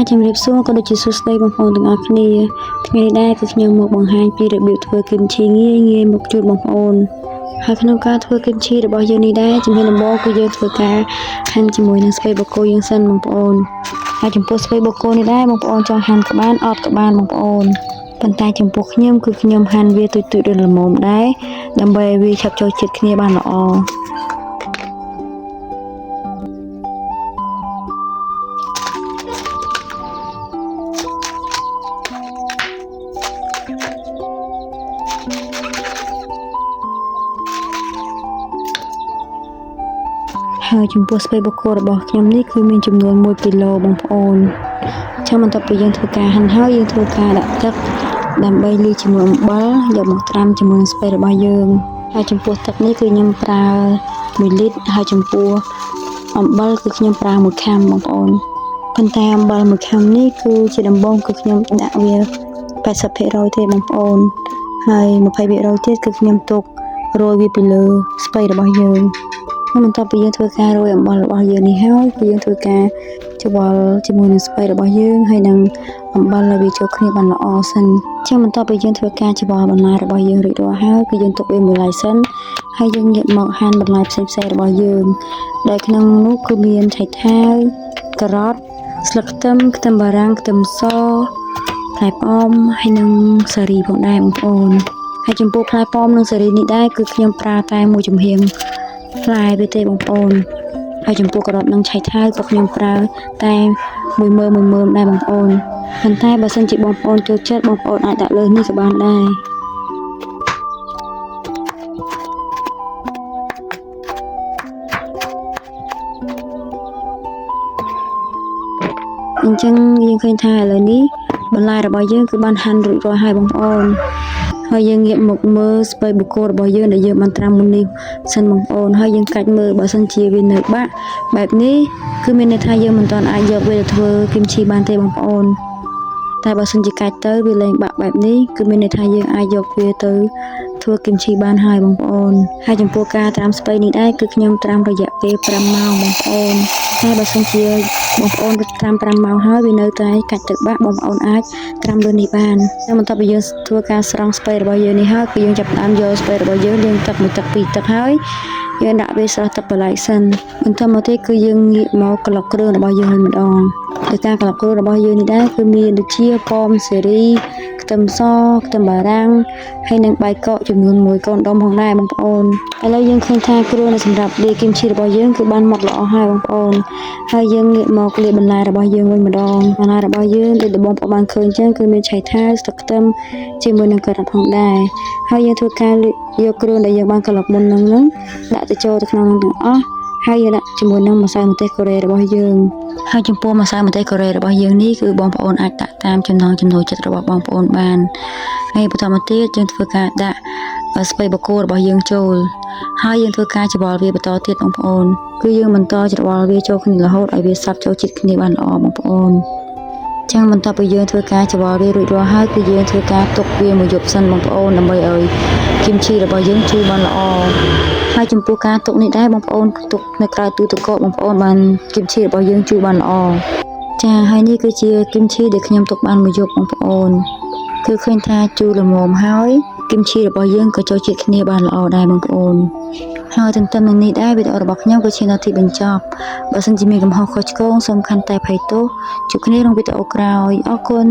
ជំរាបសួរក៏ដូចជាសួស្តីបងប្អូនទាំងអស់គ្នាថ្ងៃនេះដែរគឺខ្ញុំមកបង្ហាញពីរបៀបធ្វើគីមឈីងាយមកជូនបងប្អូនហើយក្នុងការធ្វើគីមឈីរបស់យើងនេះដែរជំហានដំបូងគឺយើងធ្វើការហាន់ជាមួយនឹងស្ពៃបូកគោយើងសិនបងប្អូនហើយចំពោះស្ពៃបូកគោនេះដែរបងប្អូនចង់ហាន់ក៏បានអត់ក៏បានបងប្អូនប៉ុន្តែចំពោះខ្ញុំគឺខ្ញុំហាន់វាទូចៗរល្មមដែរដើម្បីឲ្យវាឆាប់ចូលជាតិគ្នាបានល្អហើយចំពោះស្ពៃបូកគោរបស់ខ្ញុំនេះគឺមានចំនួន1គីឡូបងប្អូនចាំបន្ទាប់ពីយើងធ្វើការហាន់ហើយយើងធ្វើការដាក់ទឹកដើម្បីលាយជាមួយអំបិលយកមកត្រាំជាមួយនឹងស្ពៃរបស់យើងហើយចំពោះទឹកនេះគឺខ្ញុំប្រើ1លីត្រហើយចំពោះអំបិលគឺខ្ញុំប្រើ1ខាំបងប្អូនប៉ុន្តែអំបិល1ខាំនេះគឺជាដំបូងគឺខ្ញុំដាក់វា 80% ទេបងប្អូនហើយ 20% ទៀតគឺខ្ញុំទុករោយវាពីលើស្ពៃរបស់យើងបន្ទាប់ពីយើងធ្វើការរោយអំបិលរបស់យើងនេះហើយគឺយើងធ្វើការច្បល់ជាមួយនឹងស្ពៃរបស់យើងហើយនឹងអំបិលឲ្យវាចូលគ្នាបានល្អសិនចាំបន្ទាប់ពីយើងធ្វើការច្បល់បន្លែរបស់យើងរួចរាល់ហើយគឺយើងទុកវាមួយឡែកសិនហើយយើងងាកមកហាន់បន្លែផ្សេងៗរបស់យើងដែលក្នុងនោះគឺមានឆៃថាវការ៉ុតស្លឹកខ្ទឹមខ្ទឹមបារាំងខ្ទឹមសផ្លែប៉ោមហើយនឹងសារីផងដែរបងប្អូនហើយចំពោះផ្លែប៉ោមនិងសារីនេះដែរគឺខ្ញុំប្រើតែមួយចំហៀងផ្លែវាទេបងប្អូនហើយចំពោះការ៉ុតនិងឆៃថាវក៏ខ្ញុំប្រើតែមួយមើមដែរបងប្អូនប៉ុន្តែបើសិនជាបងប្អូនចូលចិត្តបងប្អូនអាចដាក់លើសនេះក៏បានដែរអញ្ចឹងយើងឃើញថាឥឡូវនេះបន្លែរបស់យើងគឺបានហាន់រួចរាល់ហើយបងប្អូនហើយយើងងាកមកមើលស្ពៃបូកគោរបស់យើងដែលយើងបានត្រាំមុននេះសិនបងប្អូនហើយយើងកាច់មើលបើសិនជាវានៅបាក់បែបនេះគឺមានន័យថាយើងមិនទាន់អាចយកវាទៅធ្វើគីមឈីបានទេបងប្អូនតែបើសិនជាកាច់ទៅវាលែងបាក់បែបនេះគឺមានន័យថាយើងអាចយកវាទៅធ្វើគីមឈីបានហើយបងប្អូនហើយចំពោះការត្រាំស្ពៃនេះដែរគឺខ្ញុំត្រាំរយៈពេល5ម៉ោងបងប្អូនតែបើសិនជាបងប្អូនត្រាំ5ម៉ោងហើយវានៅតែកាច់ទឹកបាក់បងប្អូនអាចត្រាំលើនេះបានតែបន្ទាប់ពីយើងធ្វើការស្រង់ស្ពៃរបស់យើងនេះហើយគឺយើងចាប់ផ្ដើមយកស្ពៃរបស់យើងលាងទឹក1ទឹក2ទឹកហើយយើងដាក់វាស្រស់ទឹកបន្លែសិនបន្តមកទៀតគឺយើងងាកមកក្លុកគ្រឿងរបស់យើងម្ដងដោយការក្លុកគ្រឿងរបស់យើងនេះដែរគឺមានដូចជាប៉ោមសេរីខ្ទឹមសខ្ទឹមបារាំងហើយនិងបាយកកចំនួន1កូនដុំផងដែរបងប្អូនឥឡូវយើងឃើញថាគ្រឿងសម្រាប់លាយគីមឈីរបស់យើងគឺបានម៉ត់ល្អហើយបងប្អូនហើយយើងងាកមកលាយបន្លែរបស់យើងវិញម្ដងបន្លែរបស់យើងដូចបងប្អូនបានឃើញចឹងគឺមានឆៃថាវស្លឹកខ្ទឹមជាមួយនឹងការ៉ុតផងដែរហើយយើងធ្វើការយកគ្រឿងដែលយើងបានក្លុកមុនហ្នឹងដាក់ទៅចូលទៅក្នុងហ្នឹងទាំងអស់ហើយយើងដាក់ជាមួយនឹងម្សៅម្ទេសកូរ៉េរបស់យើងហើយចំពោះម្សៅម្ទេសកូរ៉េរបស់យើងនេះគឺបងប្អូនអាចដាក់តាមចំណង់ចំណូលចិត្តរបស់បងប្អូនបានហើយបន្តមកទៀតយើងធ្វើការដាក់ស្ពៃបូកគោរបស់យើងចូលហើយយើងធ្វើការច្បល់វាបន្តទៀតបងប្អូនគឺយើងបន្តច្បល់វាចូលគ្នារហូតឲ្យវាសាប់ចូលជាតិគ្នាបានល្អបងប្អូនចឹងបន្ទាប់ពីយើងធ្វើការច្បល់វារួចរាល់ហើយគឺយើងធ្វើការទុកវាមួយយប់សិនបងប្អូនដើម្បីឲ្យគីមឈីរបស់យើងជូរបានល្អហើយចំពោះការទុកនេះដែរបងប្អូនទុកនៅក្រៅទូទឹកកកបងប្អូនបានគីមឈីរបស់យើងជូរបានល្អចាហើយនេះគឺជាគីមឈីដែលខ្ញុំទុកបានមួយយប់បងប្អូនគឺឃើញថាជូរល្មមហើយគីមឈីរបស់យើងក៏ចូលជាតិគ្នាបានល្អដែរបងប្អូនហើយទន្ទឹមនឹងនេះដែរវីដេអូរបស់ខ្ញុំក៏ឈានដល់ទីបញ្ចប់បើសិនជាមានកំហុសខុសឆ្គងសូមខន្តីអភ័យទោសជួបគ្នាក្នុងវីដេអូក្រោយអរគុណ